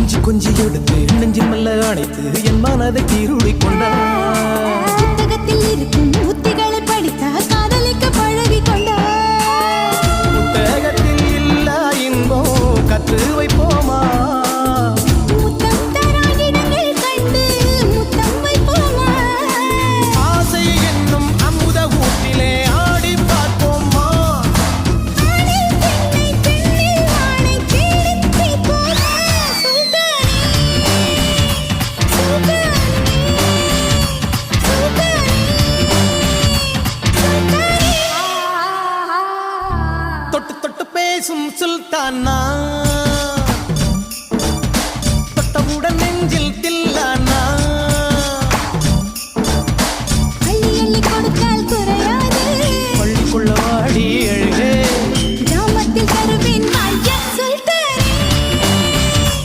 கொஞ்சி எடுத்து நெஞ்சில் மெல்ல அணைத்து என் மனதை தீருளி கொண்டார். புத்தகத்தில் இருக்கும் புத்திகளை படித்த காதலிக்க பழகி கொண்டார். புத்தகத்தில் இல்ல இன்பம் கற்று